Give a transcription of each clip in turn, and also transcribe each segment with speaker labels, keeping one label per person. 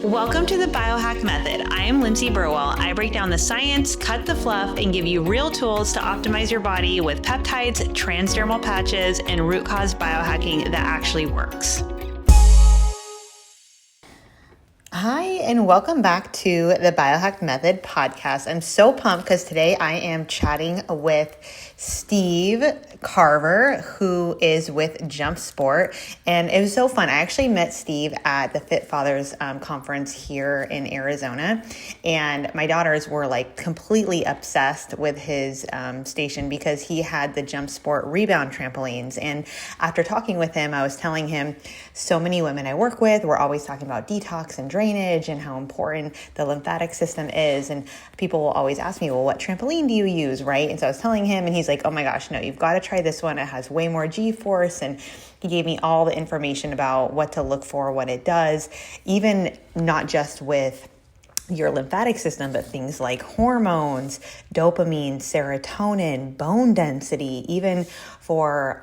Speaker 1: Welcome to the Biohack Method. I am Lindsay Burwell. I break down the science, cut the fluff, and give you real tools to optimize your body with peptides, transdermal patches, and root cause biohacking that actually works. Hi, and welcome back to the Biohack Method podcast. I'm so pumped because today I am chatting with Steve Carver, who is with Jumpsport, and it was so fun. I actually met Steve at the Fit Fathers conference here in Arizona, and my daughters were like completely obsessed with his station because he had the Jumpsport rebound trampolines. And after talking with him, I was telling him so many women I work with were always talking about detox and drainage and how important the lymphatic system is. And people will always ask me, well, what trampoline do you use, right? And so I was telling him, and he's like, oh my gosh, no, you've got to try this one. It has way more G-force. And he gave me all the information about what to look for, what it does, even not just with your lymphatic system, but things like hormones, dopamine, serotonin, bone density, even for,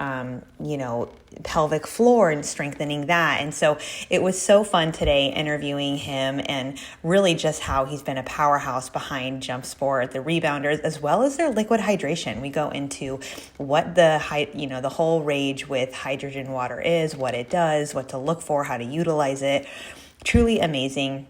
Speaker 1: pelvic floor and strengthening that. And so it was so fun today interviewing him and really just how he's been a powerhouse behind Jumpsport, the rebounders, as well as their liquid hydration. We go into what the whole rage with hydrogen water is, what it does, what to look for, how to utilize it. Truly amazing.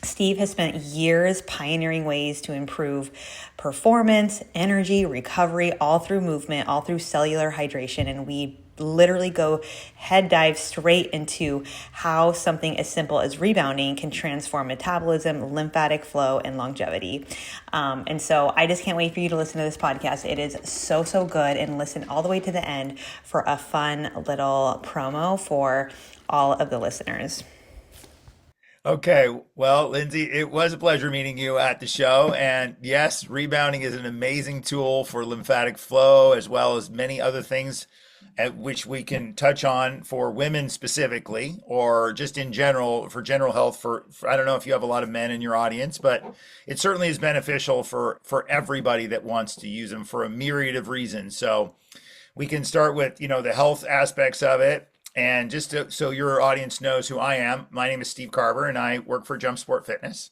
Speaker 1: Steve has spent years pioneering ways to improve performance, energy, recovery, all through movement, all through cellular hydration. And we literally go head dive straight into how something as simple as rebounding can transform metabolism, lymphatic flow, and longevity. And so I just can't wait for you to listen to this podcast. It is so good. And listen all the way to the end for a fun little promo for all of the listeners.
Speaker 2: Okay, well, Lindsay, it was a pleasure meeting you at the show. And yes, rebounding is an amazing tool for lymphatic flow, as well as many other things at which we can touch on for women specifically, or just in general for general health. For I don't know if you have a lot of men in your audience, but it certainly is beneficial for everybody that wants to use them for a myriad of reasons. So we can start with, the health aspects of it. And just so your audience knows who I am, my name is Steve Carver, and I work for Jumpsport Fitness.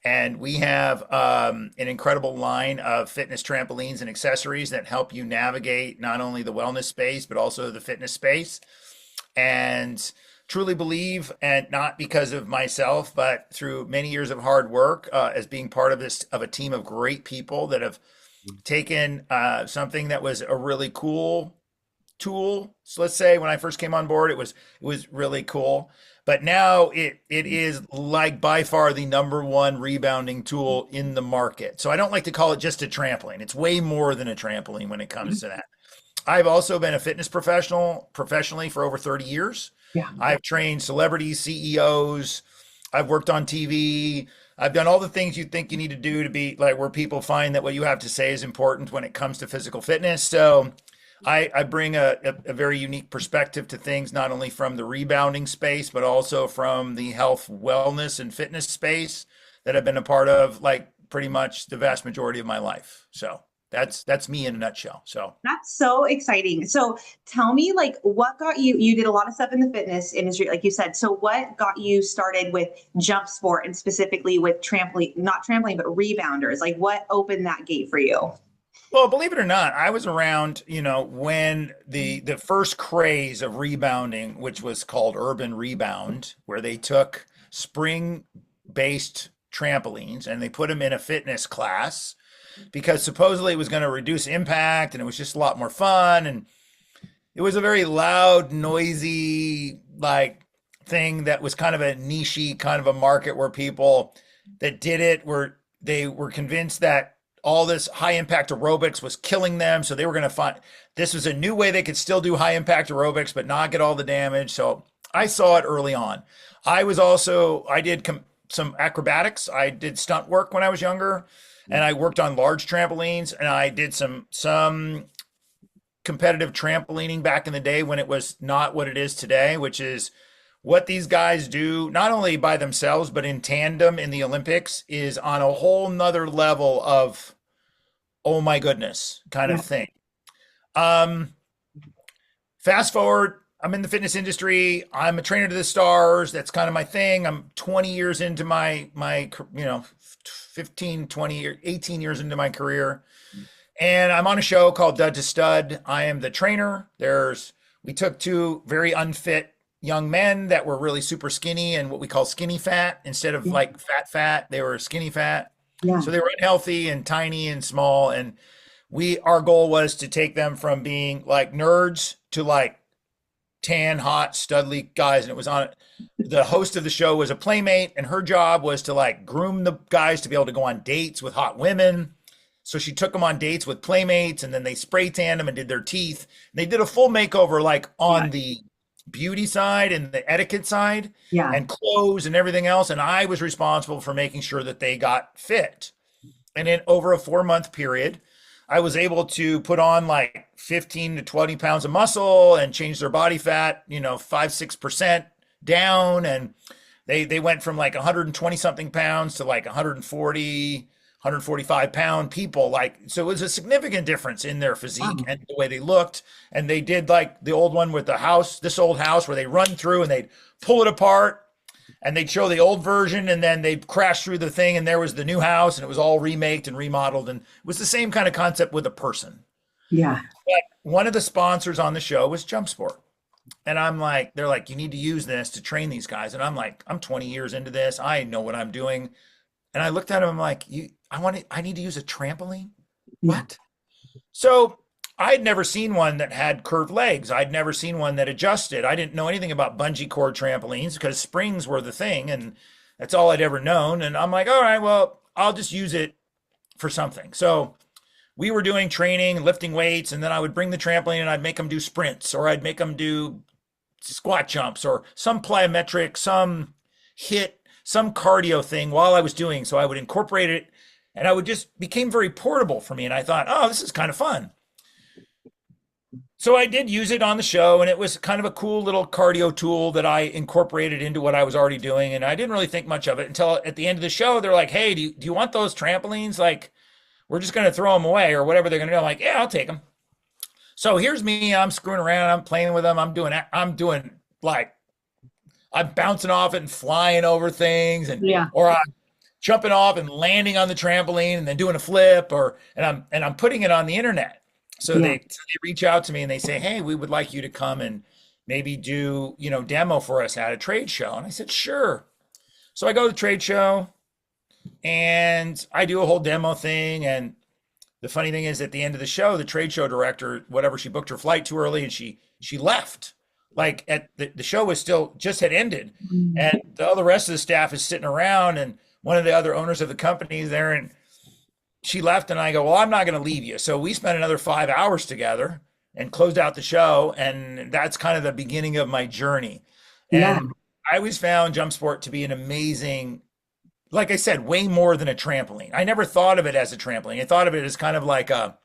Speaker 2: And we have an incredible line of fitness trampolines and accessories that help you navigate not only the wellness space, but also the fitness space. And truly believe, and not because of myself, but through many years of hard work as being part of a team of great people that have taken something that was a really cool tool. So let's say when I first came on board, it was really cool. But now it is like by far the number one rebounding tool in the market. So I don't like to call it just a trampoline. It's way more than a trampoline when it comes to that. I've also been a fitness professionally for over 30 years.
Speaker 1: Yeah.
Speaker 2: I've trained celebrities, CEOs. I've worked on TV. I've done all the things you think you need to do to be like where people find that what you have to say is important when it comes to physical fitness. So I bring a very unique perspective to things, not only from the rebounding space, but also from the health, wellness, and fitness space that I've been a part of, like pretty much the vast majority of my life. So that's me in a nutshell. So
Speaker 1: that's so exciting. So tell me, like, what got you did a lot of stuff in the fitness industry, like you said. So what got you started with Jumpsport and specifically with not trampoline, but rebounders? Like, what opened that gate for you?
Speaker 2: Well, believe it or not, I was around, when the first craze of rebounding, which was called urban rebound, where they took spring-based trampolines and they put them in a fitness class because supposedly it was going to reduce impact and it was just a lot more fun. And it was a very loud, noisy, like thing that was kind of a niche-y kind of a market where people that did it they were convinced that all this high impact aerobics was killing them. So they were going to find this was a new way they could still do high impact aerobics, but not get all the damage. So I saw it early on. I did some acrobatics. I did stunt work when I was younger, and I worked on large trampolines, and I did some competitive trampolining back in the day when it was not what it is today, which is what these guys do, not only by themselves, but in tandem in the Olympics, is on a whole nother level of, oh my goodness, kind of thing. Fast forward I'm in the fitness industry. I'm a trainer to the stars. That's kind of my thing. I'm 20 years into my 15, 20, 18 years into my career. And I'm on a show called Dud to Stud. I am the trainer. We took two very unfit young men that were really super skinny and what we call skinny fat instead of
Speaker 3: Yeah.
Speaker 2: like fat. They were skinny fat.
Speaker 3: Yeah.
Speaker 2: So they were unhealthy and tiny and small. And our goal was to take them from being like nerds to like tan, hot, studly guys. And it was on the host of the show was a playmate, and her job was to like groom the guys to be able to go on dates with hot women. So she took them on dates with playmates, and then they spray tanned them and did their teeth. They did a full makeover, like on the beauty side and the etiquette side
Speaker 3: Yeah.
Speaker 2: and clothes and everything else. And I was responsible for making sure that they got fit. And in over a 4-month period, I was able to put on like 15 to 20 pounds of muscle and change their body fat, 5-6% down. And they went from like 120 something pounds to like 145 pound people. Like, so it was a significant difference in their physique and the way they looked. And they did like the old one with this old house where they run through and they'd pull it apart and they'd show the old version, and then they'd crash through the thing and there was the new house and it was all remaked and remodeled. And it was the same kind of concept with a person.
Speaker 3: Yeah.
Speaker 2: But one of the sponsors on the show was Jumpsport. And they're like, you need to use this to train these guys. And I'm like, I'm 20 years into this. I know what I'm doing. And I looked at him, I'm like, I need to use a trampoline? What? So I'd never seen one that had curved legs. I'd never seen one that adjusted. I didn't know anything about bungee cord trampolines because springs were the thing, and that's all I'd ever known. And I'm like, all right, well, I'll just use it for something. So we were doing training, lifting weights, and then I would bring the trampoline and I'd make them do sprints, or I'd make them do squat jumps, or some plyometric, some hit, some cardio thing while I was doing. So I would incorporate it, and I would just became very portable for me. And I thought, oh, this is kind of fun. So I did use it on the show, and it was kind of a cool little cardio tool that I incorporated into what I was already doing. And I didn't really think much of it until at the end of the show, they're like, hey, do you want those trampolines? Like, we're just going to throw them away or whatever they're going to do. I'm like, yeah, I'll take them. So here's me. I'm screwing around. I'm playing with them. I'm doing like, I'm bouncing off it and flying over things, or I'm jumping off and landing on the trampoline and then doing a flip, and I'm putting it on the internet. So they reach out to me and they say, hey, we would like you to come and maybe do, demo for us at a trade show. And I said, sure. So I go to the trade show and I do a whole demo thing. And the funny thing is, at the end of the show, the trade show director, whatever, she booked her flight too early and she left. Like the show was still just had ended, and all the rest of the staff is sitting around, and one of the other owners of the company is there, and she left, and I go, well, I'm not going to leave you. So we spent another 5 hours together and closed out the show. And that's kind of the beginning of my journey. And I always found Jumpsport to be an amazing, like I said, way more than a trampoline. I never thought of it as a trampoline. I thought of it as kind of like a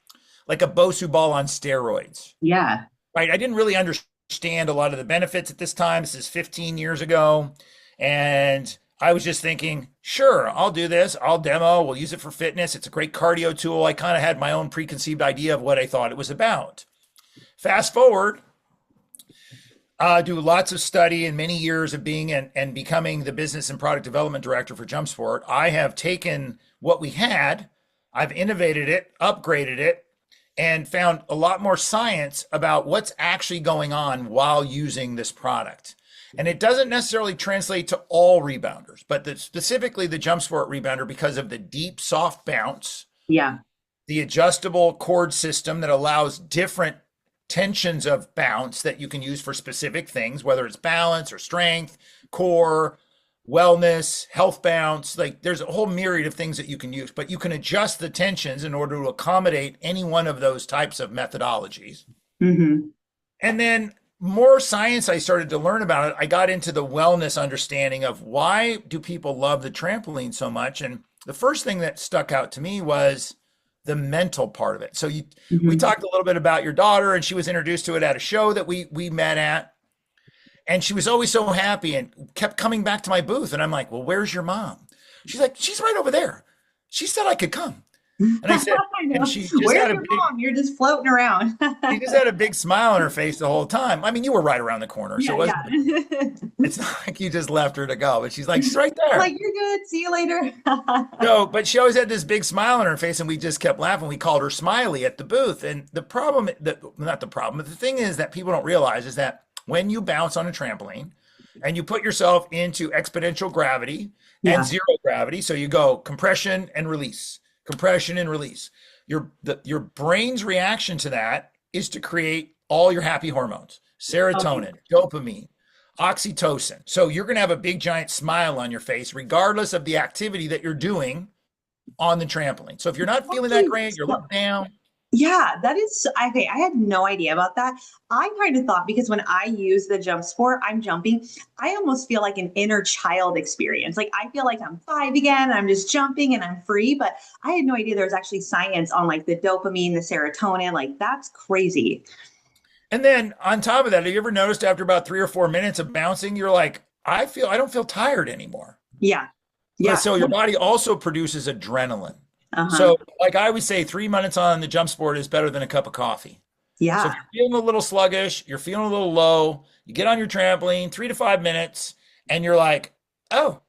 Speaker 2: Bosu ball on steroids.
Speaker 3: Yeah.
Speaker 2: Right. I didn't really understand a lot of the benefits at this time. This is 15 years ago. And I was just thinking, sure, I'll do this. I'll demo. We'll use it for fitness. It's a great cardio tool. I kind of had my own preconceived idea of what I thought it was about. Fast forward, do lots of study and many years of being and becoming the business and product development director for Jumpsport. I have taken what we had, I've innovated it, upgraded it, and found a lot more science about what's actually going on while using this product. And it doesn't necessarily translate to all rebounders, but specifically the Jumpsport rebounder, because of the deep, soft bounce, the adjustable cord system that allows different tensions of bounce that you can use for specific things, whether it's balance or strength, core, wellness, health bounce. Like, there's a whole myriad of things that you can use, but you can adjust the tensions in order to accommodate any one of those types of methodologies. And then more science I started to learn about it. I got into the wellness understanding of why do people love the trampoline so much. And the first thing that stuck out to me was the mental part of it. So we talked a little bit about your daughter, and she was introduced to it at a show that we met at. And she was always so happy and kept coming back to my booth. And I'm like, well, where's your mom? She's like, she's right over there. She said I could come. And I said,
Speaker 1: I
Speaker 2: and
Speaker 1: know.
Speaker 2: she just
Speaker 1: Where's
Speaker 2: had a
Speaker 1: your
Speaker 2: big,
Speaker 1: mom? You're just floating around.
Speaker 2: she just had a big smile on her face the whole time. I mean, you were right around the corner, so
Speaker 1: Yeah,
Speaker 2: it
Speaker 1: yeah.
Speaker 2: wasn't, it's not like you just left her to go, but she's right
Speaker 1: I'm like,
Speaker 2: there.
Speaker 1: you're good. See you later.
Speaker 2: So, but she always had this big smile on her face, and we just kept laughing. We called her Smiley at the booth. And the problem, not the problem, but the thing is that people don't realize is that when you bounce on a trampoline and you put yourself into exponential gravity and
Speaker 1: Yeah.
Speaker 2: zero gravity, so you go compression and release. Your brain's reaction to that is to create all your happy hormones,
Speaker 1: Okay.
Speaker 2: serotonin, dopamine, oxytocin. So you're going to have a big giant smile on your face, regardless of the activity that you're doing on the trampoline. So if you're not feeling that
Speaker 1: Okay.
Speaker 2: great, you're looking down.
Speaker 1: Yeah, that is okay. I had no idea about that. I kind of thought because when I use the jump sport, I'm jumping, I almost feel like an inner child experience. Like I feel like I'm five again, I'm just jumping and I'm free. But I had no idea there was actually science on like the dopamine, the serotonin. Like that's crazy.
Speaker 2: And then on top of that, have you ever noticed after about 3 or 4 minutes of bouncing, you're like, I don't feel tired anymore.
Speaker 1: Yeah.
Speaker 2: But
Speaker 1: Yeah.
Speaker 2: so your body also produces adrenaline.
Speaker 1: Uh-huh.
Speaker 2: So like I always say, 3 minutes on the jump sport is better than a cup of coffee. So if
Speaker 1: Yeah.
Speaker 2: you're feeling a little sluggish, you're feeling a little low, you get on your trampoline, 3 to 5 minutes, and you're like, oh,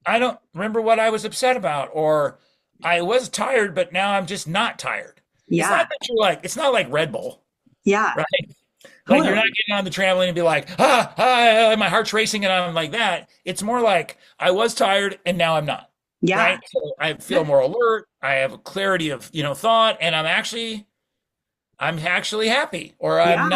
Speaker 2: I don't remember what I was upset about, or I was tired, but now I'm just not tired. It's
Speaker 1: Yeah.
Speaker 2: not that you're like, it's not like Red Bull,
Speaker 1: Yeah.
Speaker 2: right? Like you're not
Speaker 1: Totally.
Speaker 2: getting on the trampoline and be like, my heart's racing and I'm like that. It's more like I was tired and now I'm not,
Speaker 1: Yeah.
Speaker 2: right? So I feel more alert. I have a clarity of, thought, and I'm actually happy, or
Speaker 1: Yeah.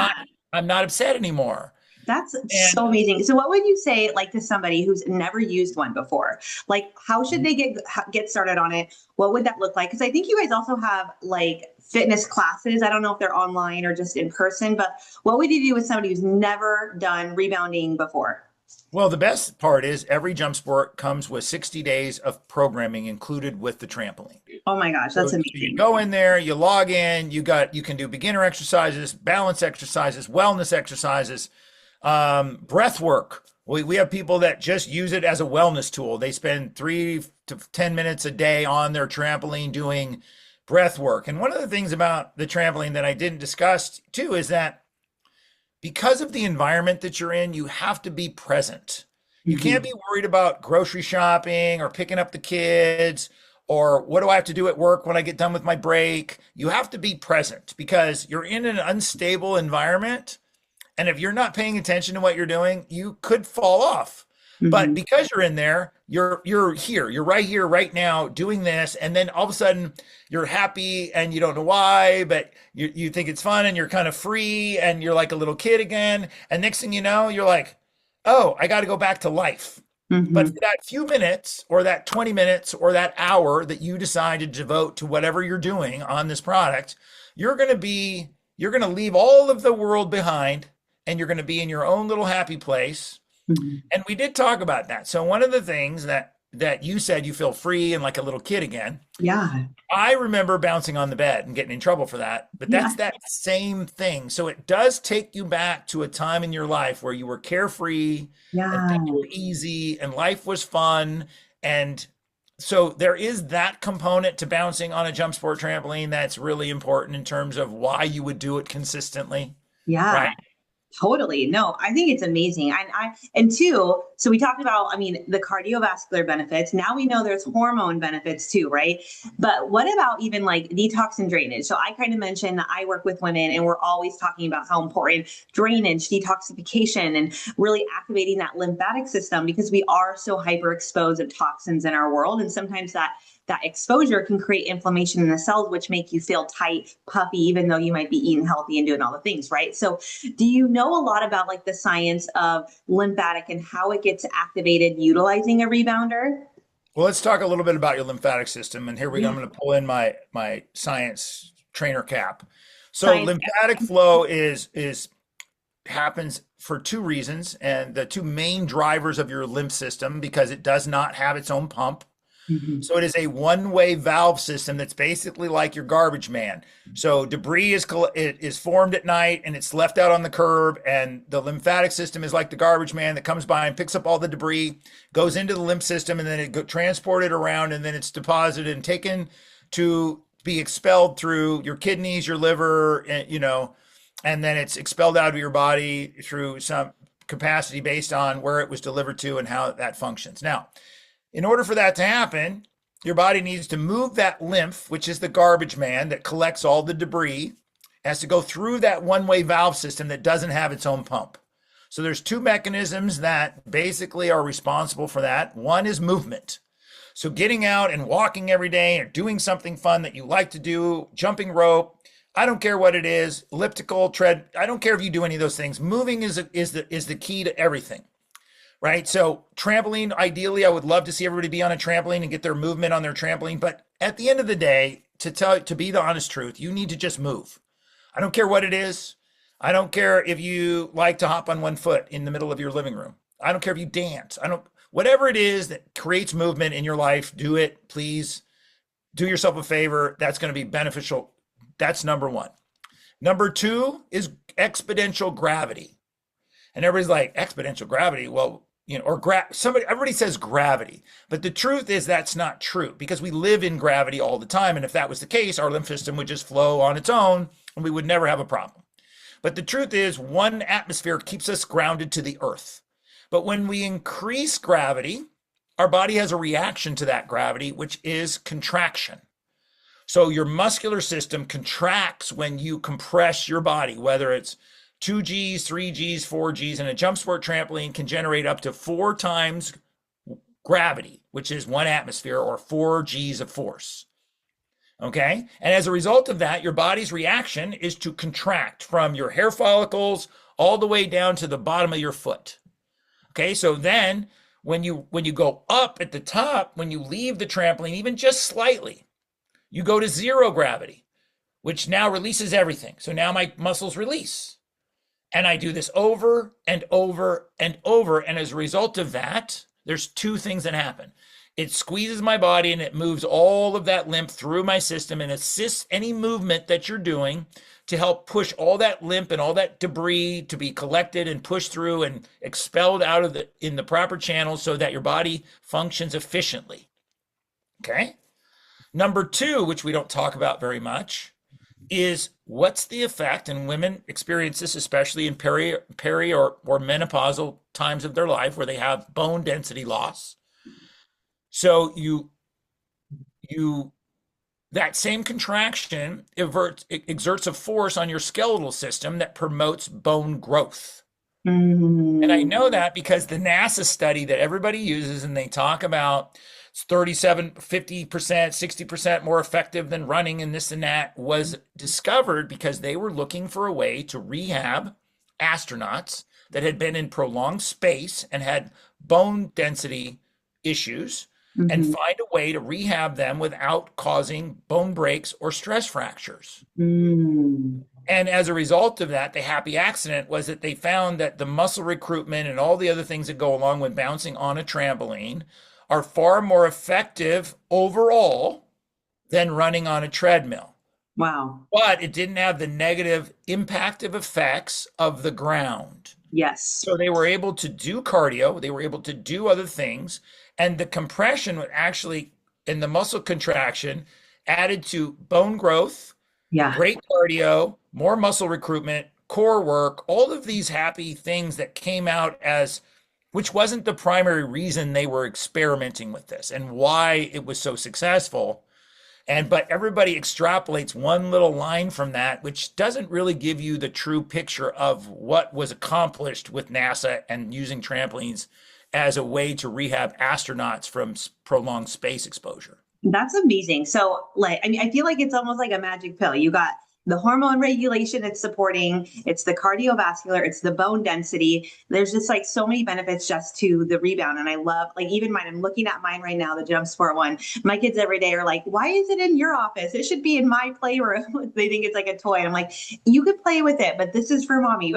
Speaker 2: I'm not upset anymore.
Speaker 1: That's
Speaker 2: And
Speaker 1: so amazing. So, what would you say, like, to somebody who's never used one before? Like, how should they get started on it? What would that look like? Because I think you guys also have like fitness classes. I don't know if they're online or just in person, but what would you do with somebody who's never done rebounding before?
Speaker 2: well, the best part is every jump sport comes with 60 days of programming included with the trampoline.
Speaker 1: Oh my gosh,
Speaker 2: So
Speaker 1: that's
Speaker 2: you
Speaker 1: amazing.
Speaker 2: go in there, you log in, you can do beginner exercises, balance exercises, wellness exercises, breath work. We have people that just use it as a wellness tool. They spend 3 to 10 minutes a day on their trampoline doing breath work. And one of the things about the trampoline that I didn't discuss too is that because of the environment that you're in, you have to be present. You can't
Speaker 1: Mhm.
Speaker 2: be worried about grocery shopping or picking up the kids or what do I have to do at work when I get done with my break. You have to be present because you're in an unstable environment. And if you're not paying attention to what you're doing, you could fall off. But
Speaker 1: Mhm.
Speaker 2: because you're in there, you're here, right now doing this, and then all of a sudden you're happy and you don't know why, but you think it's fun and you're kind of free and you're like a little kid again. And next thing you know, you're like, oh, I got to go back to life. But for
Speaker 1: Mhm.
Speaker 2: that few minutes or that 20 minutes or that hour that you decide to devote to whatever you're doing on this product, you're going to leave all of the world behind and you're going to be in your own little happy place.
Speaker 1: Mhm.
Speaker 2: And we did talk about that. So one of the things that you said you feel free and like a little kid again.
Speaker 1: Yeah.
Speaker 2: I remember bouncing on the bed and getting in trouble for that, but
Speaker 1: Yeah.
Speaker 2: that's that same thing. So it does take you back to a time in your life where you were carefree and things
Speaker 1: Yeah.
Speaker 2: were easy and life was fun. And so there is that component to bouncing on a jump sport trampoline that's really important in terms of why you would do it consistently, right?
Speaker 1: Yeah. Totally. No, I think it's amazing. And two, so we talked about, I mean, the cardiovascular benefits. Now we know there's hormone benefits too, right? But what about even like detox and drainage? So I kind of mentioned that I work with women and we're always talking about how important drainage, detoxification, and really activating that lymphatic system because we are so hyper exposed of toxins in our world. And sometimes that exposure can create inflammation in the cells, which make you feel tight, puffy, even though you might be eating healthy and doing all the things, right? So do you know a lot about like the science of lymphatic and how it gets activated utilizing a rebounder?
Speaker 2: Well, let's talk a little bit about your lymphatic system. And here we go. I'm
Speaker 1: Yeah.
Speaker 2: going to pull in my science trainer cap. So
Speaker 1: Science.
Speaker 2: lymphatic flow is happens for two reasons, and the two main drivers of your lymph system because it does not have its own pump.
Speaker 1: Mhm.
Speaker 2: So it is a one-way valve system that's basically like your garbage man. So debris is formed at night and it's left out on the curb, and the lymphatic system is like the garbage man that comes by and picks up all the debris, goes into the lymph system, and then it transported around, and then it's deposited and taken to be expelled through your kidneys, your liver, and, and then it's expelled out of your body through some capacity based on where it was delivered to and how that functions. Now, in order for that to happen, your body needs to move that lymph, which is the garbage man that collects all the debris, has to go through that one-way valve system that doesn't have its own pump. So there's two mechanisms that basically are responsible for that. One is movement. So getting out and walking every day or doing something fun that you like to do, jumping rope, I don't care what it is, elliptical, tread, I don't care if you do any of those things. Moving is the key to everything. Right? So trampoline, ideally, I would love to see everybody be on a trampoline and get their movement on their trampoline. But at the end of the day, to be the honest truth, you need to just move. I don't care what it is. I don't care if you like to hop on one foot in the middle of your living room. I don't care if you dance. Whatever it is that creates movement in your life, do it, please. Do yourself a favor. That's going to be beneficial. That's number one. Number two is exponential gravity. And everybody's like, exponential gravity? Well, everybody says gravity, but the truth is that's not true because we live in gravity all the time. And if that was the case, our lymph system would just flow on its own and we would never have a problem. But the truth is one atmosphere keeps us grounded to the earth. But when we increase gravity, our body has a reaction to that gravity, which is contraction. So your muscular system contracts when you compress your body, whether it's 2Gs, 3Gs, 4Gs, and a Jumpsport trampoline can generate up to 4 times gravity, which is 1 atmosphere or 4 Gs of force. Okay? And as a result of that, your body's reaction is to contract from your hair follicles all the way down to the bottom of your foot. Okay? So then when you go up at the top, when you leave the trampoline, even just slightly, you go to zero gravity, which now releases everything. So now my muscles release. And I do this over and over and over. And as a result of that, there's 2 things that happen. It squeezes my body and it moves all of that lymph through my system and assists any movement that you're doing to help push all that lymph and all that debris to be collected and pushed through and expelled out of in the proper channels so that your body functions efficiently. Okay? Number 2, which we don't talk about very much, is what's the effect, and women experience this especially in peri or menopausal times of their life where they have bone density loss. So that same contraction exerts a force on your skeletal system that promotes bone growth. Mm-hmm. And I know that because the NASA study that everybody uses and they talk about it's 37, 50%, 60% more effective than running and this and that was discovered because they were looking for a way to rehab astronauts that had been in prolonged space and had bone density issues and find a way to rehab them without causing bone breaks or stress fractures. And as a result of that, the happy accident was that they found that the muscle recruitment and all the other things that go along with bouncing on a trampoline are far more effective overall than running on a treadmill.
Speaker 3: Wow.
Speaker 2: But it didn't have the negative impactive effects of the ground.
Speaker 3: Yes.
Speaker 2: So they were able to do cardio, they were able to do other things, and the compression would actually, and the muscle contraction added to bone growth, great cardio, more muscle recruitment, core work, all of these happy things that came out as, which wasn't the primary reason they were experimenting with this and why it was so successful. But everybody extrapolates one little line from that, which doesn't really give you the true picture of what was accomplished with NASA and using trampolines as a way to rehab astronauts from prolonged space exposure.
Speaker 3: That's amazing. So I feel like it's almost like a magic pill. You got the hormone regulation it's supporting, it's the cardiovascular, it's the bone density. There's just like so many benefits just to the rebound. And I love, like, even mine, I'm looking at mine right now, the Jumpsport one. My kids every day are like, why is it in your office? It should be in my playroom. They think it's like a toy. I'm like, you could play with it, but this is for mommy.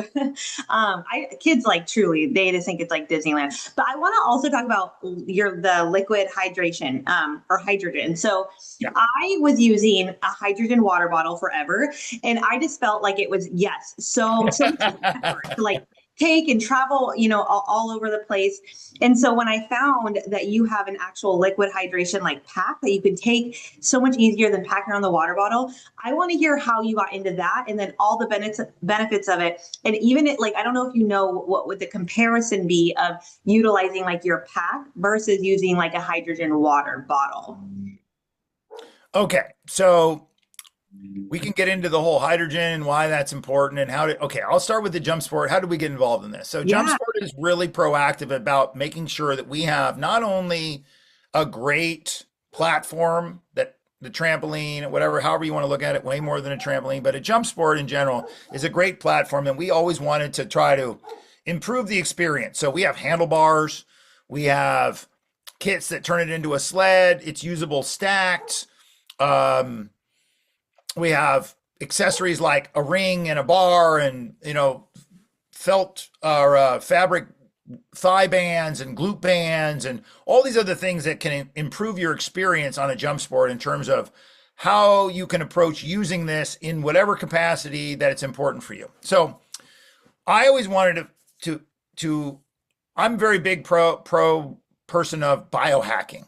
Speaker 3: Kids, like, truly, they just think it's like Disneyland. But I want to also talk about the liquid hydration or hydrogen. So I was using a hydrogen water bottle forever. And I just felt like it was, so much effort to like take and travel, all over the place. And so when I found that you have an actual liquid hydration like pack that you can take so much easier than packing around the water bottle, I want to hear how you got into that and then all the benefits of it. And even like, I don't know if you know what would the comparison be of utilizing like your pack versus using like a hydrogen water bottle.
Speaker 2: Okay, so we can get into the whole hydrogen and why that's important and okay, I'll start with the Jumpsport. How did we get involved in this? So
Speaker 3: Yeah.
Speaker 2: Jumpsport is really proactive about making sure that we have not only a great platform, that the trampoline, whatever, however you want to look at it, way more than a trampoline, but a Jumpsport in general is a great platform. And we always wanted to try to improve the experience. So we have handlebars, we have kits that turn it into a sled, it's usable stacked. We have accessories like a ring and a bar and, felt or fabric thigh bands and glute bands and all these other things that can improve your experience on a Jumpsport in terms of how you can approach using this in whatever capacity that it's important for you. So I always wanted to I'm very big pro person of biohacking.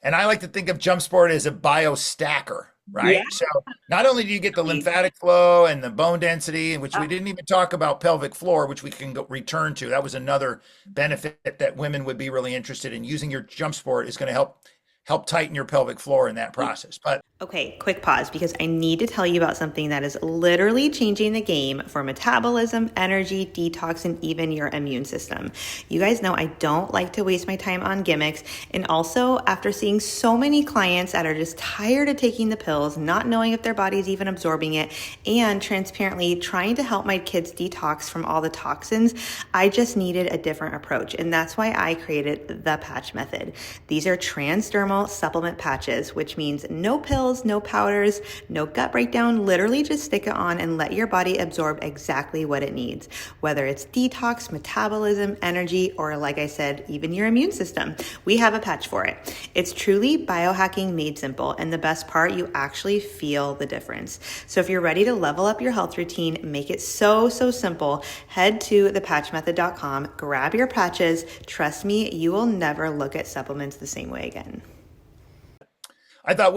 Speaker 2: And I like to think of Jumpsport as a biostacker. Right.
Speaker 3: Yeah.
Speaker 2: So not only do you get the lymphatic flow and the bone density, which we didn't even talk about pelvic floor, which we can return to. That was another benefit that women would be really interested in. Using your Jumpsport is going to help tighten your pelvic floor in that process. But
Speaker 1: okay, quick pause because I need to tell you about something that is literally changing the game for metabolism, energy, detox, and even your immune system. You guys know I don't like to waste my time on gimmicks. And also, after seeing so many clients that are just tired of taking the pills, not knowing if their body's even absorbing it, and transparently trying to help my kids detox from all the toxins, I just needed a different approach. And that's why I created the patch method. These are transdermal supplement patches, which means no pills, no powders, no gut breakdown. Literally just stick it on and let your body absorb exactly what it needs, whether it's detox, metabolism, energy, or like I said, even your immune system. We have a patch for it. It's truly biohacking made simple. And the best part, you actually feel the difference. So if you're ready to level up your health routine, make it so simple, head to thepatchmethod.com, grab your patches. Trust me, you will never look at supplements the same way again.
Speaker 2: I thought,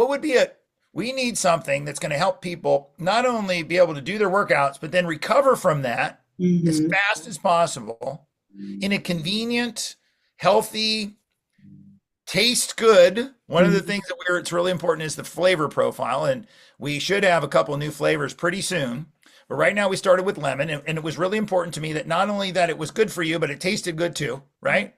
Speaker 2: we need something that's going to help people not only be able to do their workouts, but then recover from that as fast as possible in a convenient, healthy, taste good. One of the things that it's really important is the flavor profile. And we should have a couple of new flavors pretty soon. But right now we started with lemon, and it was really important to me that not only that it was good for you, but it tasted good too, right?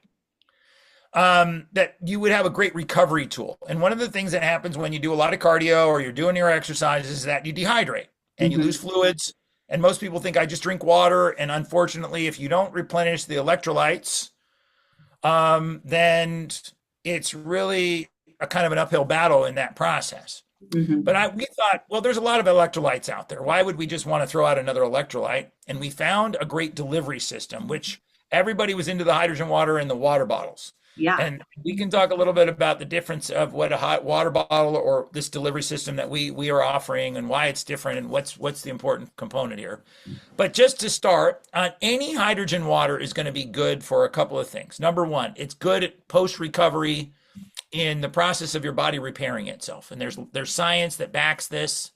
Speaker 2: That you would have a great recovery tool. And one of the things that happens when you do a lot of cardio or you're doing your exercises is that you dehydrate and you lose fluids. And most people think I just drink water. And unfortunately, if you don't replenish the electrolytes, then it's really a kind of an uphill battle in that process. But we thought, well, there's a lot of electrolytes out there. Why would we just want to throw out another electrolyte? And we found a great delivery system, which everybody was into the hydrogen water and the water bottles.
Speaker 3: Yeah.
Speaker 2: And we can talk a little bit about the difference of what a hot water bottle or this delivery system that we are offering and why it's different and what's the important component here. But just to start, any hydrogen water is going to be good for a couple of things. Number one, it's good at post-recovery in the process of your body repairing itself. And there's science that backs this.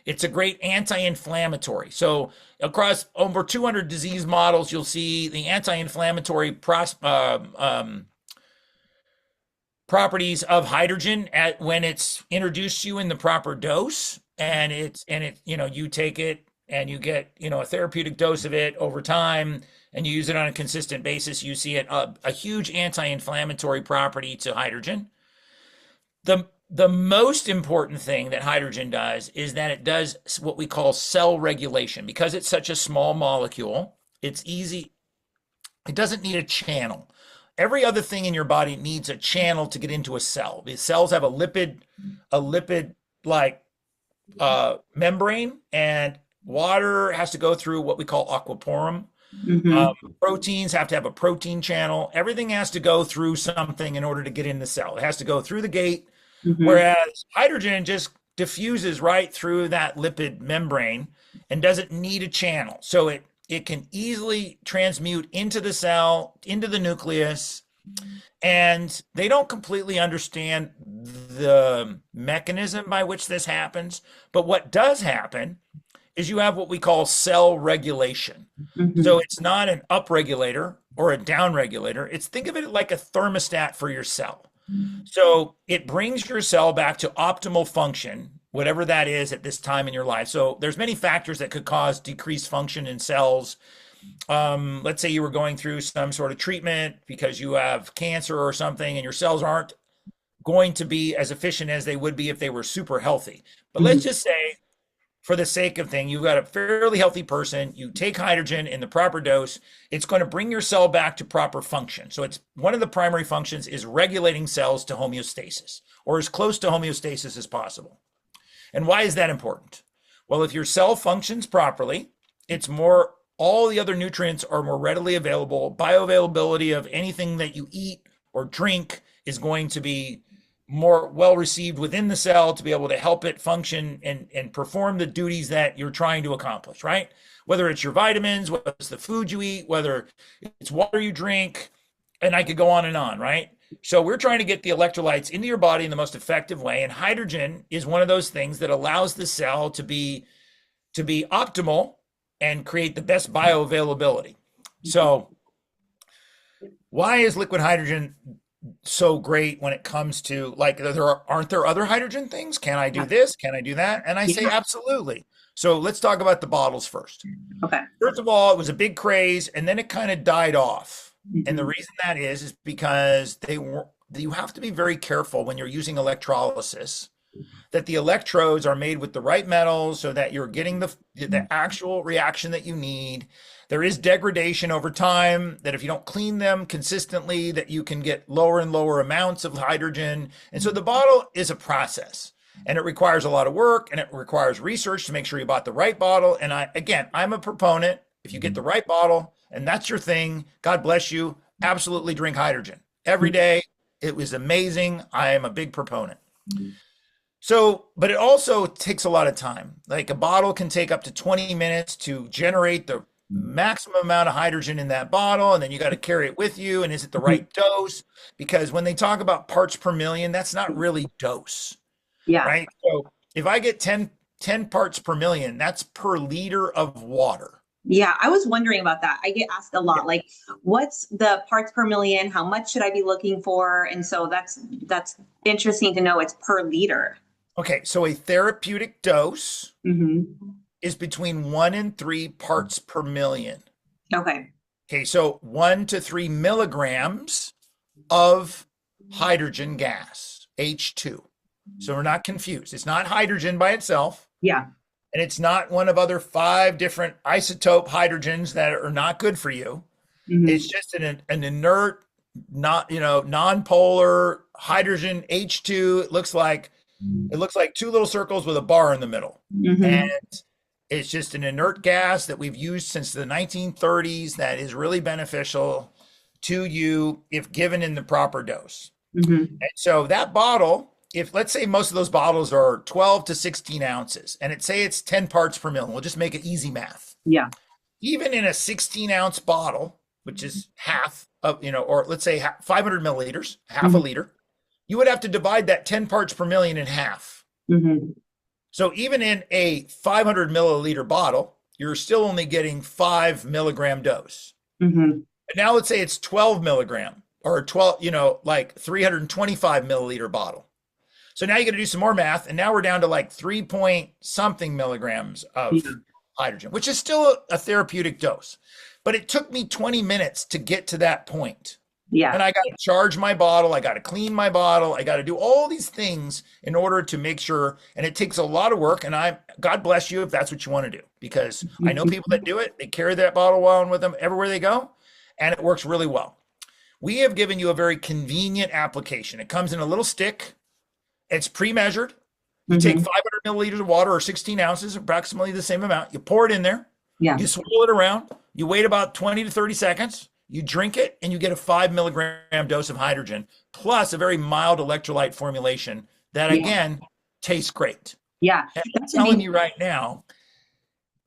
Speaker 2: It's a great anti-inflammatory. So across over 200 disease models, you'll see the anti-inflammatory properties of hydrogen when it's introduced to you in the proper dose, and you take it and you get a therapeutic dose of it over time, and you use it on a consistent basis. You see a huge anti-inflammatory property to hydrogen. The most important thing that hydrogen does is that it does what we call cell regulation. Because it's such a small molecule, it's easy. It doesn't need a channel. Every other thing in your body needs a channel to get into a cell. The cells have a lipid like membrane, and water has to go through what we call aquaporin. Proteins have to have a protein channel. Everything has to go through something in order to get in the cell. It has to go through the gate, whereas hydrogen just diffuses right through that lipid membrane and doesn't need a channel. So It can easily transmute into the cell, into the nucleus, and they don't completely understand the mechanism by which this happens. But what does happen is you have what we call cell regulation. So it's not an upregulator or a downregulator. It's, think of it like a thermostat for your cell. So it brings your cell back to optimal function, whatever that is at this time in your life. So there's many factors that could cause decreased function in cells. Let's say you were going through some sort of treatment because you have cancer or something, and your cells aren't going to be as efficient as they would be if they were super healthy. But let's just say, for the sake of thing, you've got a fairly healthy person, you take hydrogen in the proper dose, it's going to bring your cell back to proper function. So it's one of the primary functions is regulating cells to homeostasis, or as close to homeostasis as possible. And why is that important? Well, if your cell functions properly, it's more, all the other nutrients are more readily available. Bioavailability of anything that you eat or drink is going to be more well received within the cell to be able to help it function and perform the duties that you're trying to accomplish, right? Whether it's your vitamins, whether it's the food you eat, whether it's water you drink, and I could go on, right? So we're trying to get the electrolytes into your body in the most effective way, and hydrogen is one of those things that allows the cell to be optimal and create the best bioavailability. So why is liquid hydrogen so great when it comes to, like, aren't there other hydrogen things? Can I do this? Can I do that? And I say absolutely. So let's talk about the bottles first.
Speaker 3: Okay.
Speaker 2: First of all, it was a big craze, and then it kind of died off. And the reason that is because you have to be very careful when you're using electrolysis that the electrodes are made with the right metals so that you're getting the actual reaction that you need. There is degradation over time that if you don't clean them consistently, that you can get lower and lower amounts of hydrogen. And so the bottle is a process, and it requires a lot of work, and it requires research to make sure you bought the right bottle. And I'm a proponent. If you get the right bottle and that's your thing, God bless you, absolutely drink hydrogen every day. It was amazing. I am a big proponent. So, but it also takes a lot of time. Like a bottle can take up to 20 minutes to generate the maximum amount of hydrogen in that bottle, and then you got to carry it with you. And is it the right dose? Because when they talk about parts per million, that's not really dose.
Speaker 3: Yeah.
Speaker 2: Right. So if I get 10 parts per million, that's per liter of water.
Speaker 3: Yeah, I was wondering about that. I get asked a lot, like, what's the parts per million? How much should I be looking for? And so that's interesting to know it's per liter.
Speaker 2: Okay, so a therapeutic dose is between 1 and 3 parts per million.
Speaker 3: Okay.
Speaker 2: Okay, so 1 to 3 milligrams of hydrogen gas, H2. So we're not confused. It's not hydrogen by itself.
Speaker 3: Yeah.
Speaker 2: And it's not one of other 5 different isotope hydrogens that are not good for you. It's just an inert, non-polar hydrogen, H2. It looks like 2 little circles with a bar in the middle. And it's just an inert gas that we've used since the 1930s that is really beneficial to you if given in the proper dose. And so that bottle, if let's say most of those bottles are 12 to 16 ounces, and it's 10 parts per million, we'll just make it easy math.
Speaker 3: Yeah.
Speaker 2: Even in a 16-ounce bottle, which is half of, or let's say 500 milliliters, half a liter, you would have to divide that 10 parts per million in half. So even in a 500 milliliter bottle, you're still only getting 5 milligram dose. But now let's say it's 12 milligram or 12, like 325 milliliter bottle. So now you got to do some more math, and now we're down to like 3 point something milligrams of hydrogen, which is still a therapeutic dose. But it took me 20 minutes to get to that point.
Speaker 3: Yeah.
Speaker 2: And I got to charge my bottle. I got to clean my bottle. I got to do all these things in order to make sure. And it takes a lot of work. And God bless you if that's what you want to do, because I know people that do it. They carry that bottle on with them everywhere they go, and it works really well. We have given you a very convenient application. It comes in a little stick. It's pre-measured. You take 500 milliliters of water, or 16 ounces, approximately the same amount. You pour it in there.
Speaker 3: Yeah.
Speaker 2: You swirl it around. You wait about 20 to 30 seconds. You drink it, and you get a 5 milligram dose of hydrogen, plus a very mild electrolyte formulation that, again, tastes great.
Speaker 3: Yeah.
Speaker 2: And I'm telling you right now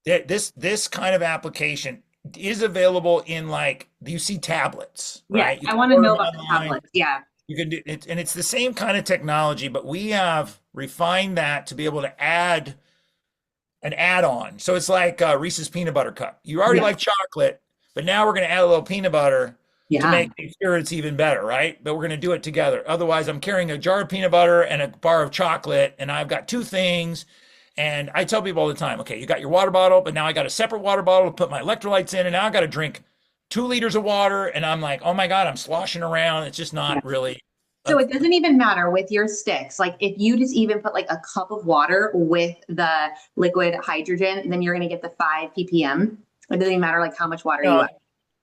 Speaker 2: that this kind of application is available in like you see tablets,
Speaker 3: Yes,
Speaker 2: right? You
Speaker 3: I
Speaker 2: can
Speaker 3: want to
Speaker 2: order
Speaker 3: know
Speaker 2: them
Speaker 3: about the
Speaker 2: online.
Speaker 3: tablets. Yeah.
Speaker 2: You can do it, and it's the same kind of technology, but we have refined that to be able to add an add-on. So it's like Reese's peanut butter cup. You already
Speaker 3: Yeah.
Speaker 2: like chocolate, but now we're going to add a little peanut butter to
Speaker 3: Yeah.
Speaker 2: make sure it's even better, right? But we're going to do it together. Otherwise, I'm carrying a jar of peanut butter and a bar of chocolate, and I've got two things. And I tell people all the time, okay, you got your water bottle, but now I got a separate water bottle to put my electrolytes in, and now I got to drink 2 liters of water. And I'm like, oh my God, I'm sloshing around. It's just
Speaker 3: Yeah.
Speaker 2: not really.
Speaker 3: So it doesn't even matter with your sticks. Like if you just even put like a cup of water with the liquid hydrogen, then you're going to get the 5 ppm. It doesn't even matter like how much water you
Speaker 2: No,
Speaker 3: add.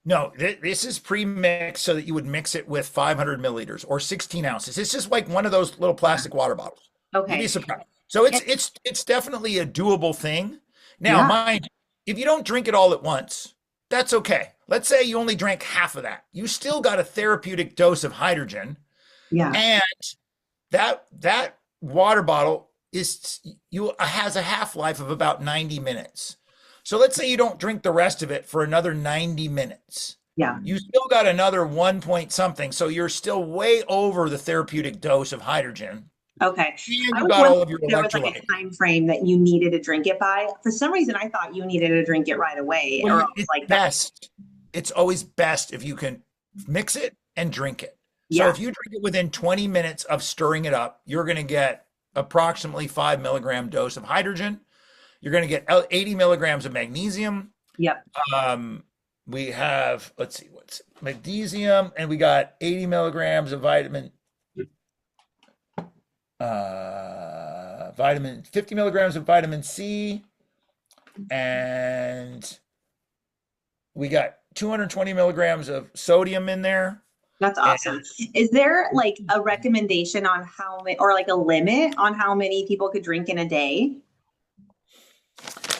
Speaker 2: no, this is pre-mixed so that you would mix it with 500 milliliters or 16 ounces. It's just like one of those little plastic water bottles. You'd be
Speaker 3: Okay.
Speaker 2: surprised. So
Speaker 3: And-
Speaker 2: it's definitely a doable thing. Now,
Speaker 3: yeah.
Speaker 2: mind you, if you don't drink it all at once, that's okay. Let's say you only drank half of that. You still got a therapeutic dose of hydrogen,
Speaker 3: Yeah.
Speaker 2: and that water bottle has a half-life of about 90 minutes. So let's say you don't drink the rest of it for another 90 minutes.
Speaker 3: Yeah.
Speaker 2: You still got another 1 point something. So you're still way over the therapeutic dose of hydrogen.
Speaker 3: Okay.
Speaker 2: And
Speaker 3: I
Speaker 2: you
Speaker 3: was
Speaker 2: got
Speaker 3: wondering
Speaker 2: all of your
Speaker 3: if there was like
Speaker 2: electrolytes.
Speaker 3: a time frame that you needed to drink it by. For some reason, I thought you needed to drink it right away, or
Speaker 2: Well,
Speaker 3: else
Speaker 2: it's
Speaker 3: like that.
Speaker 2: best. It's always best if you can mix it and drink it. So
Speaker 3: Yeah.
Speaker 2: if you drink it within 20 minutes of stirring it up, you're going to get approximately 5 milligram dose of hydrogen. You're going to get 80 milligrams of magnesium.
Speaker 3: Yep.
Speaker 2: We have, let's see, what's magnesium, and we got 80 milligrams of vitamin, 50 milligrams of vitamin C, and we got 220 milligrams of sodium in there.
Speaker 3: That's awesome. Is there like a recommendation on how many, or like a limit on how many people could drink in a day?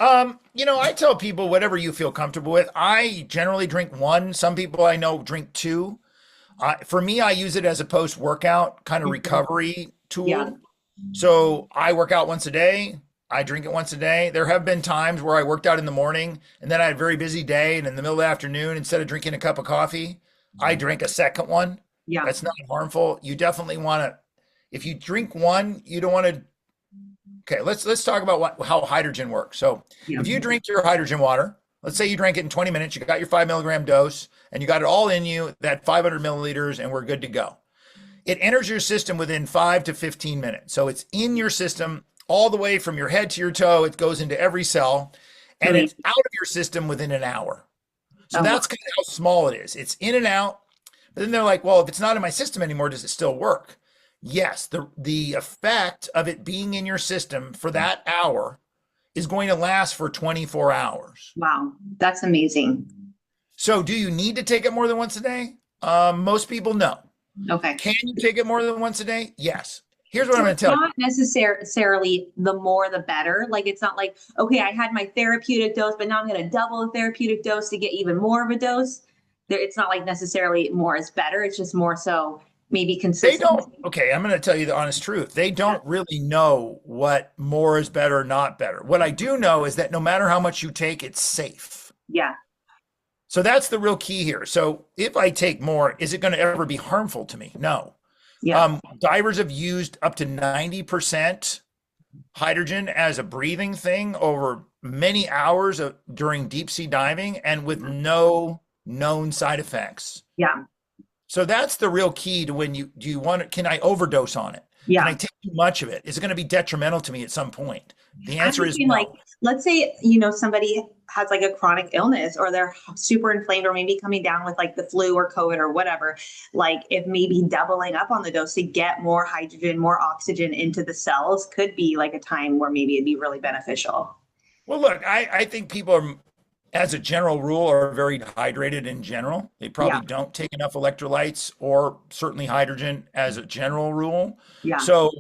Speaker 2: I tell people whatever you feel comfortable with. I generally drink one. Some people I know drink two. For me, I use it as a post-workout kind of recovery tool.
Speaker 3: Yeah.
Speaker 2: So I work out once a day. I drink it once a day. There have been times where I worked out in the morning and then I had a very busy day. And in the middle of the afternoon, instead of drinking a cup of coffee, I drink a second one.
Speaker 3: Yeah.
Speaker 2: That's not harmful. You definitely want to, if you drink one, you don't want to. Okay, let's talk about how hydrogen works. So
Speaker 3: Yeah.
Speaker 2: if you drink your hydrogen water, let's say you drank it in 20 minutes, you got your 5 milligram dose, and you got it all in you, that 500 milliliters, and we're good to go. It enters your system within 5 to 15 minutes. So it's in your system all the way from your head to your toe. It goes into every cell, and it's out of your system within an hour. So
Speaker 3: Oh,
Speaker 2: that's kind of how small it is. It's in and out. But then they're like, well, if it's not in my system anymore, does it still work? Yes, the effect of it being in your system for that hour is going to last for 24 hours.
Speaker 3: wow. That's amazing.
Speaker 2: So do you need to take it more than once a day? Most people, no.
Speaker 3: Okay.
Speaker 2: Can you take it more than once a day? Yes. Here's what I'm
Speaker 3: So
Speaker 2: going
Speaker 3: it's
Speaker 2: to tell you.
Speaker 3: not necessarily the more the better. Like it's not like, okay, I had my therapeutic dose, but now I'm going to double the therapeutic dose to get even more of a dose. It's not like necessarily more is better. It's just more so maybe
Speaker 2: They
Speaker 3: consistent.
Speaker 2: don't, okay, I'm going to tell you the honest truth. They don't really know what more is better or not better. What I do know is that no matter how much you take, it's safe.
Speaker 3: Yeah.
Speaker 2: So that's the real key here. So if I take more, is it going to ever be harmful to me? No.
Speaker 3: Yeah.
Speaker 2: Divers have used up to 90% hydrogen as a breathing thing over many hours during deep sea diving and with no known side effects.
Speaker 3: Yeah.
Speaker 2: So that's the real key to when can I overdose on it?
Speaker 3: Yeah.
Speaker 2: Can I take too much of it? Is it going to be detrimental to me at some point? The
Speaker 3: I'm
Speaker 2: answer is
Speaker 3: thinking
Speaker 2: no.
Speaker 3: like, let's say, somebody has like a chronic illness or they're super inflamed or maybe coming down with like the flu or COVID or whatever. Like if maybe doubling up on the dose to get more hydrogen, more oxygen into the cells could be like a time where maybe it'd be really beneficial.
Speaker 2: Well, look, I think people are, as a general rule, are very dehydrated in general. They probably
Speaker 3: Yeah.
Speaker 2: don't take enough electrolytes or certainly hydrogen as a general rule.
Speaker 3: Yeah.
Speaker 2: So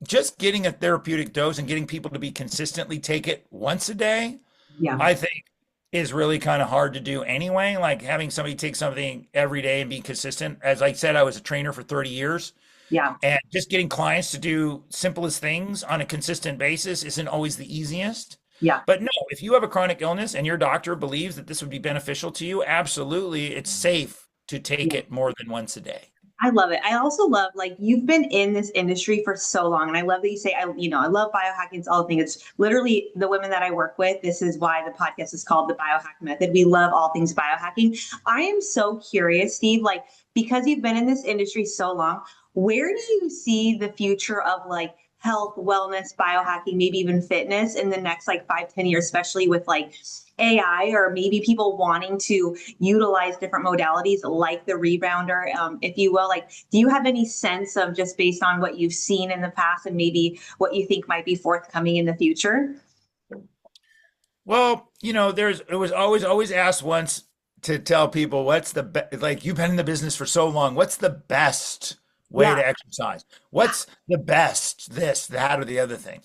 Speaker 2: just getting a therapeutic dose and getting people to be consistently take it once a day,
Speaker 3: Yeah.
Speaker 2: I think is really kind of hard to do anyway. Like having somebody take something every day and be consistent. As I said, I was a trainer for 30 years.
Speaker 3: Yeah.
Speaker 2: And just getting clients to do simplest things on a consistent basis isn't always the easiest.
Speaker 3: Yeah.
Speaker 2: But no, if you have a chronic illness and your doctor believes that this would be beneficial to you, absolutely, it's safe to take
Speaker 3: Yeah.
Speaker 2: it more than once a day.
Speaker 3: I love it. I also love like you've been in this industry for so long, and I love that you say I love biohacking. It's all things. It's literally the women that I work with. This is why the podcast is called the Biohack Method. We love all things biohacking. I am so curious, Steve. Like because you've been in this industry so long, where do you see the future of like health, wellness, biohacking, maybe even fitness in the next like 5, 10 years, especially with like AI or maybe people wanting to utilize different modalities like the rebounder, if you will? Like, do you have any sense of just based on what you've seen in the past and maybe what you think might be forthcoming in the future?
Speaker 2: Well, it was always asked once to tell people what's like you've been in the business for so long, what's the best way
Speaker 3: Yeah.
Speaker 2: to exercise? What's the best this, that, or the other thing?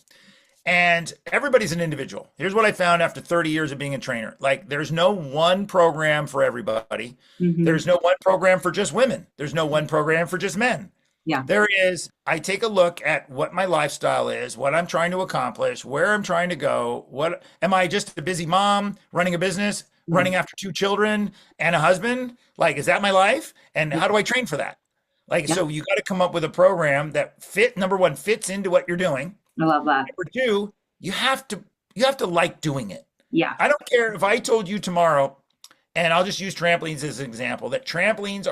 Speaker 2: And everybody's an individual. Here's what I found after 30 years of being a trainer. Like there's no one program for everybody.
Speaker 3: Hmm.
Speaker 2: There's no one program for just women. There's no one program for just men.
Speaker 3: Yeah.
Speaker 2: There is, I take a look at what my lifestyle is, what I'm trying to accomplish, where I'm trying to go. What am I just a busy mom running a business,
Speaker 3: Mhm.
Speaker 2: running after 2 children and a husband? Like, is that my life? And
Speaker 3: Yeah.
Speaker 2: how do I train for that? Like,
Speaker 3: Yeah.
Speaker 2: so you got to come up with a program that number one, fits into what you're doing.
Speaker 3: I love that.
Speaker 2: Number two, you have to like doing it.
Speaker 3: Yeah.
Speaker 2: I don't care if I told you tomorrow, and I'll just use trampolines as an example, that trampolines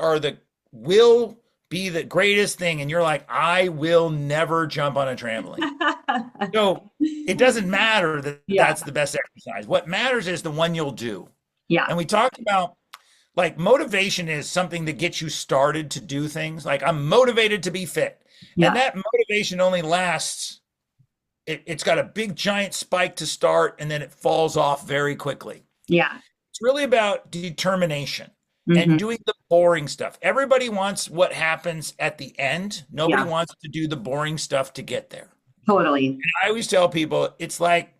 Speaker 2: will be the greatest thing. And you're like, I will never jump on a trampoline. So it doesn't matter that
Speaker 3: Yeah.
Speaker 2: that's the best exercise. What matters is the one you'll do.
Speaker 3: Yeah.
Speaker 2: And we talked about like motivation is something that gets you started to do things. Like I'm motivated to be fit. And
Speaker 3: Yeah.
Speaker 2: that motivation only lasts, it's got a big giant spike to start and then it falls off very quickly.
Speaker 3: Yeah.
Speaker 2: It's really about determination
Speaker 3: Hmm.
Speaker 2: and doing the boring stuff. Everybody wants what happens at the end. Nobody
Speaker 3: Yeah.
Speaker 2: wants to do the boring stuff to get there.
Speaker 3: Totally.
Speaker 2: And I always tell people it's like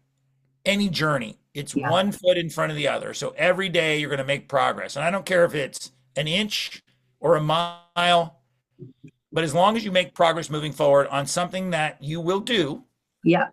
Speaker 2: any journey. It's
Speaker 3: Yeah.
Speaker 2: one foot in front of the other. So every day you're going to make progress. And I don't care if it's an inch or a mile, but as long as you make progress moving forward on something that you will do,
Speaker 3: Yeah.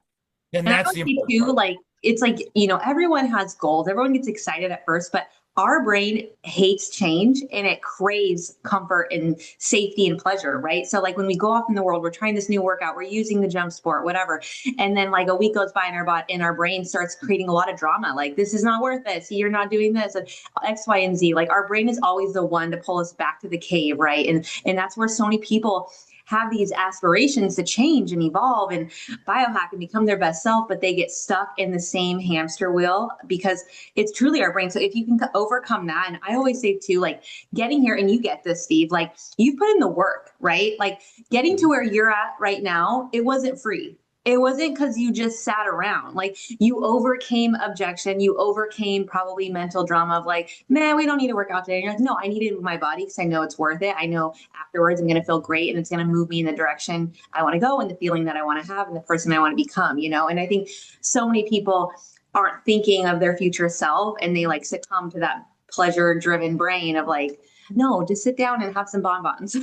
Speaker 2: then
Speaker 3: And I
Speaker 2: that's
Speaker 3: would
Speaker 2: the
Speaker 3: say
Speaker 2: important
Speaker 3: too,
Speaker 2: part.
Speaker 3: like it's like, everyone has goals. Everyone gets excited at first, but our brain hates change and it craves comfort and safety and pleasure, right? So like when we go off in the world, we're trying this new workout, we're using the Jumpsport, whatever. And then like a week goes by and our brain starts creating a lot of drama. Like this is not worth it. See, you're not doing this and X, Y, and Z. Like our brain is always the one to pull us back to the cave, right? And that's where so many people have these aspirations to change and evolve and biohack and become their best self, but they get stuck in the same hamster wheel because it's truly our brain. So if you can overcome that, and I always say too, like getting here, and you get this, Steve, like you put in the work, right? Like getting to where you're at right now, it wasn't free. It wasn't because you just sat around. Like you overcame objection. You overcame probably mental drama of like, man, we don't need to work out today. And you're like, no, I need to move my body because I know it's worth it. I know afterwards I'm going to feel great and it's going to move me in the direction I want to go and the feeling that I want to have and the person I want to become. And I think so many people aren't thinking of their future self and they like succumb to that pleasure driven brain of like, no, just sit down and have some bonbons.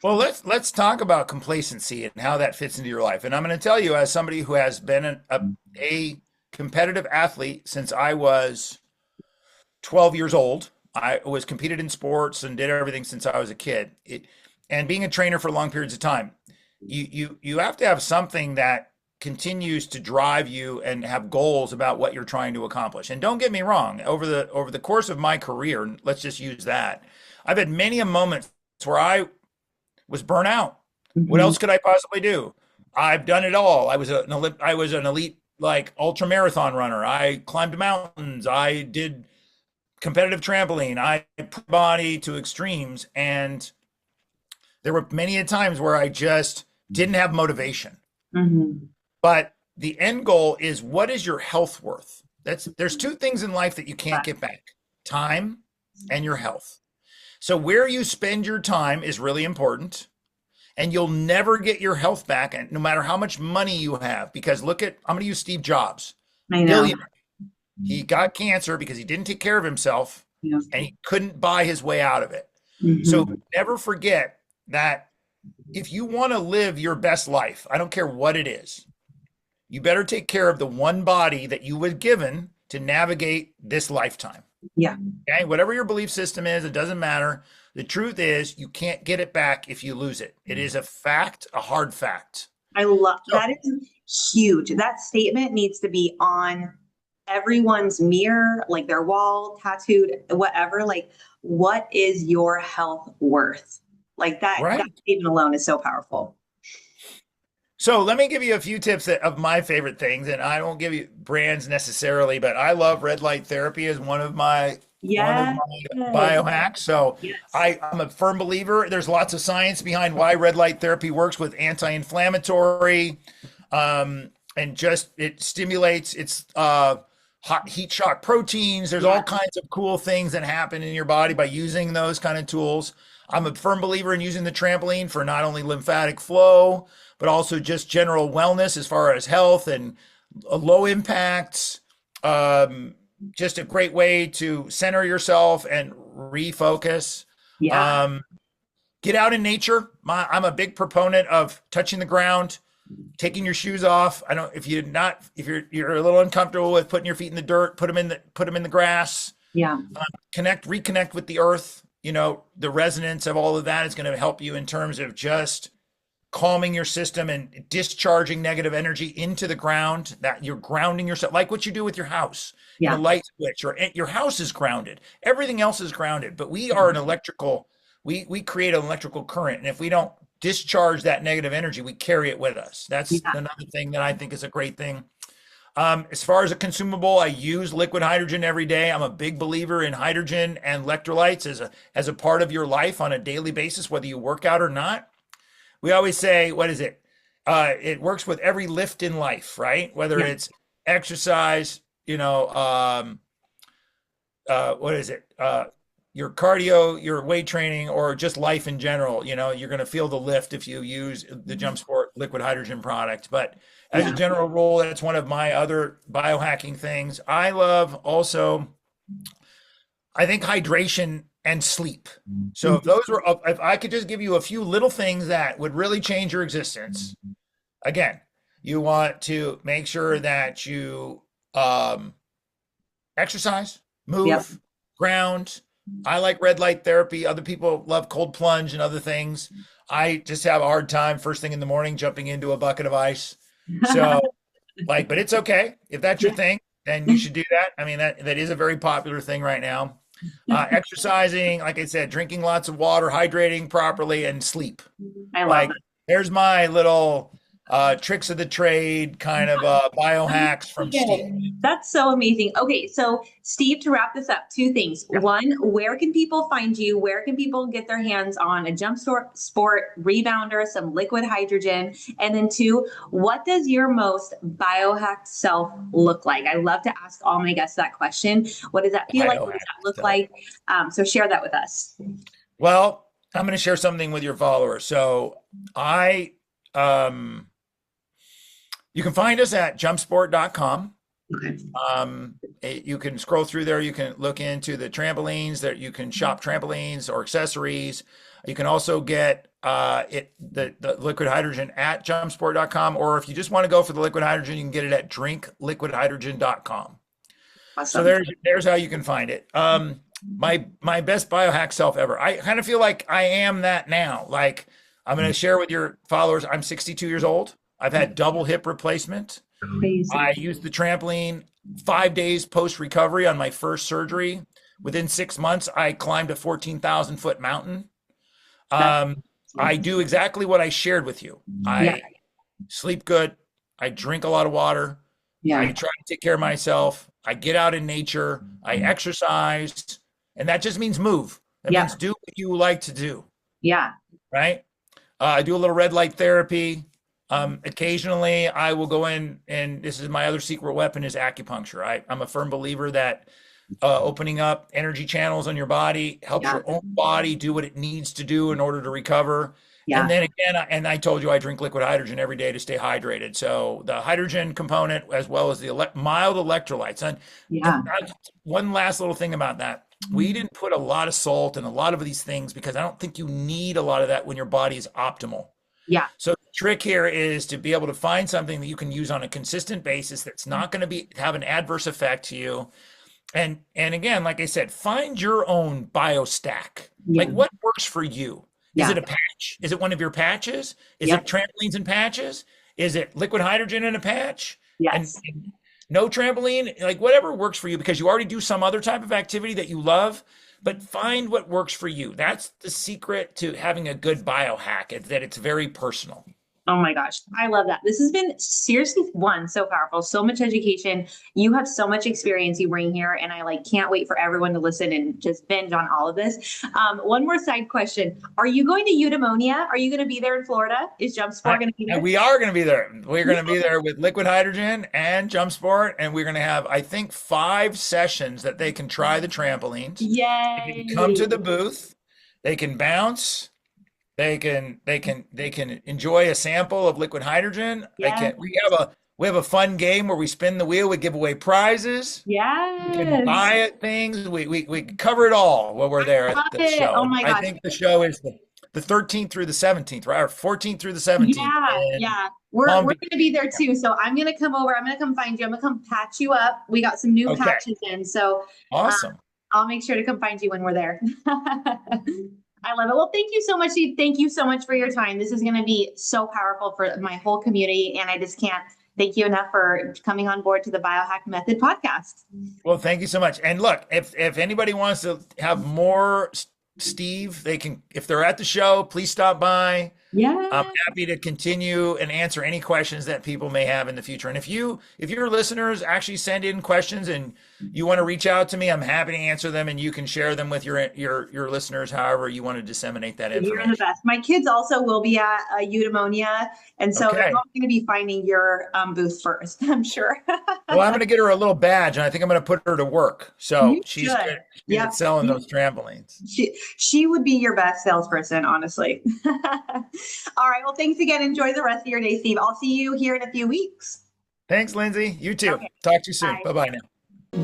Speaker 2: Well, let's talk about complacency and how that fits into your life. And I'm going to tell you, as somebody who has been a competitive athlete since I was 12 years old, I was competed in sports and did everything since I was a kid. And being a trainer for long periods of time, you have to have something that continues to drive you and have goals about what you're trying to accomplish. And don't get me wrong, over the course of my career, let's just use that, I've had many a moments where I was burnt out. What
Speaker 3: Mhm.
Speaker 2: else could I possibly do? I've done it all. I was an elite like ultra marathon runner. I climbed mountains. I did competitive trampoline. I put body to extremes, and there were many a times where I just didn't have motivation.
Speaker 3: Mhm.
Speaker 2: But the end goal is, what is your health worth? There's two things in life that you can't get back: time and your health. So where you spend your time is really important, and you'll never get your health back, and no matter how much money you have. Because I'm going to use Steve Jobs,
Speaker 3: I know.
Speaker 2: billionaire. He got cancer because he didn't take care of himself,
Speaker 3: Yeah.
Speaker 2: and he couldn't buy his way out of it. So
Speaker 3: Mhm.
Speaker 2: never forget that if you want to live your best life, I don't care what it is, you better take care of the one body that you were given to navigate this lifetime.
Speaker 3: Yeah.
Speaker 2: Okay. Whatever your belief system is, it doesn't matter. The truth is you can't get it back if you lose it. It is a fact, a hard fact.
Speaker 3: I love that. Is huge. That statement needs to be on everyone's mirror, like their wall, tattooed, whatever. Like, what is your health worth? Like that,
Speaker 2: Right.
Speaker 3: that statement alone is so powerful.
Speaker 2: So let me give you a few tips of my favorite things, and I won't give you brands necessarily, but I love red light therapy as one of my biohacks. So
Speaker 3: Yes.
Speaker 2: I'm a firm believer. There's lots of science behind why red light therapy works with anti-inflammatory, and just it stimulates its hot heat shock proteins. There's all kinds of cool things that happen in your body by using those kind of tools. I'm a firm believer in using the trampoline for not only lymphatic flow, but also just general wellness as far as health and low impacts. Just a great way to center yourself and refocus.
Speaker 3: Yeah.
Speaker 2: Get out in nature. I'm a big proponent of touching the ground, taking your shoes off. I don't, if you're a little uncomfortable with putting your feet in the dirt, put them in the grass.
Speaker 3: Yeah.
Speaker 2: Reconnect with the earth. You know, the resonance of all of that is going to help you in terms of just calming your system and discharging negative energy into the ground, that you're grounding yourself, like what you do with your house.
Speaker 3: Yeah.
Speaker 2: The light switch, or your house is grounded. Everything else is grounded, but we are we create an electrical current. And if we don't discharge that negative energy, we carry it with us. That's another thing that I think is a great thing. As far as a consumable, I use liquid hydrogen every day. I'm a big believer in hydrogen and electrolytes as a part of your life on a daily basis, whether you work out or not. We always say, what is it? It works with every lift in life, right? Whether it's exercise, what is it? Your cardio, your weight training, or just life in general. You're going to feel the lift if you use the Jumpsport liquid hydrogen product. But as a general rule, that's one of my other biohacking things. I love also, I think, hydration and sleep. So if I could just give you a few little things that would really change your existence. Again, you want to make sure that you exercise, move, ground. I like red light therapy. Other people love cold plunge and other things. I just have a hard time first thing in the morning jumping into a bucket of ice. So but it's okay. If that's your thing, then you should do that. I mean, that is a very popular thing right now. Exercising, like I said, drinking lots of water, hydrating properly, and sleep.
Speaker 3: I love it.
Speaker 2: There's my little tricks of the trade kind of biohacks from Steve.
Speaker 3: That's so amazing. Okay, so Steve, to wrap this up, two things. One, where can people find you? Where can people get their hands on a Jumpsport rebounder, some liquid hydrogen? And then two, what does your most biohacked self look like? I love to ask all my guests that question. What does that feel like? What does that look like? So share that with us.
Speaker 2: Well, I'm going to share something with your followers. So you can find us at jumpsport.com. Okay. You can scroll through there. You can look into the trampolines that you can shop trampolines or accessories. You can also get the liquid hydrogen at jumpsport.com, or if you just want to go for the liquid hydrogen, you can get it at drinkliquidhydrogen.com.
Speaker 3: Awesome.
Speaker 2: So there's how you can find it. My best biohack self ever. I kind of feel like I am that now. Like, I'm going to share with your followers, I'm 62 years old. I've had double hip replacement.
Speaker 3: Crazy.
Speaker 2: I used the trampoline 5 days post-recovery on my first surgery. Within 6 months, I climbed a 14,000 foot mountain. I do exactly what I shared with you. I sleep good. I drink a lot of water. I try to take care of myself. I get out in nature. I exercise. And that just means move. That means do what you like to do.
Speaker 3: Yeah.
Speaker 2: Right? I do a little red light therapy. Occasionally I will go in, and this is my other secret weapon, is acupuncture. I'm a firm believer that opening up energy channels on your body helps your own body do what it needs to do in order to recover. And then again, I told you I drink liquid hydrogen every day to stay hydrated. So the hydrogen component, as well as the mild electrolytes. And one last little thing about that. We didn't put a lot of salt and a lot of these things because I don't think you need a lot of that when your body is optimal.
Speaker 3: Yeah.
Speaker 2: So the trick here is to be able to find something that you can use on a consistent basis that's not going to have an adverse effect to you. And again, like I said, find your own biostack.
Speaker 3: Yeah.
Speaker 2: Like what works for you? Is
Speaker 3: Yeah.
Speaker 2: it a patch? Is it one of your patches? Is
Speaker 3: Yep.
Speaker 2: it trampolines and patches? Is it liquid hydrogen in a patch?
Speaker 3: Yes.
Speaker 2: And no trampoline, like whatever works for you, because you already do some other type of activity that you love, but find what works for you. That's the secret to having a good biohack, is that it's very personal.
Speaker 3: Oh my gosh. I love that. This has been seriously so powerful, so much education. You have so much experience you bring here. And I can't wait for everyone to listen and just binge on all of this. One more side question. Are you going to Eudaimonia? Are you going to be there in Florida? Is Jumpsport going to be there?
Speaker 2: We are going to be there. We're going to be there with liquid hydrogen and Jumpsport. And we're going to have, I think, 5 sessions that they can try the trampolines.
Speaker 3: Yay.
Speaker 2: They can come to the booth. They can bounce. They can enjoy a sample of liquid hydrogen.
Speaker 3: Yeah.
Speaker 2: We have a fun game where we spin the wheel. We give away prizes.
Speaker 3: Yes.
Speaker 2: We can buy things. We cover it all while we're there at the show.
Speaker 3: Oh my gosh.
Speaker 2: I think the show is the 13th through the 17th, right? Or 14th through the 17th.
Speaker 3: Yeah. We're going to be there too. So I'm going to come over. I'm going to come find you. I'm going to come patch you up. We got some new patches in. So
Speaker 2: awesome.
Speaker 3: I'll make sure to come find you when we're there. I love it. Well, thank you so much, Steve. Thank you so much for your time. This is going to be so powerful for my whole community. And I just can't thank you enough for coming on board to the Biohack Method podcast.
Speaker 2: Well, thank you so much. And look, if anybody wants to have more Steve, they can, if they're at the show, please stop by.
Speaker 3: Yeah.
Speaker 2: I'm happy to continue and answer any questions that people may have in the future. And if your listeners actually send in questions and you want to reach out to me, I'm happy to answer them, and you can share them with your listeners however you want to disseminate that information.
Speaker 3: You're the best. My kids also will be at Eudaimonia, and so they're all going to be finding your booth first, I'm sure.
Speaker 2: Well, I'm going to get her a little badge, and I think I'm going to put her to work. So she's good at selling those trampolines.
Speaker 3: She would be your best salesperson, honestly. All right. Well, thanks again. Enjoy the rest of your day, Steve. I'll see you here in a few weeks.
Speaker 2: Thanks, Lindsay. You too. Okay. Talk to you soon. Bye-bye now.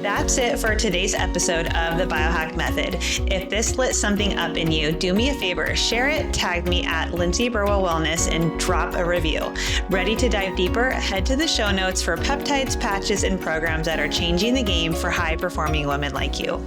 Speaker 1: That's it for today's episode of the Biohack Method. If this lit something up in you, do me a favor, share it, tag me at Lindsay Burwell Wellness, and drop a review. Ready to dive deeper? Head to the show notes for peptides, patches, and programs that are changing the game for high-performing women like you.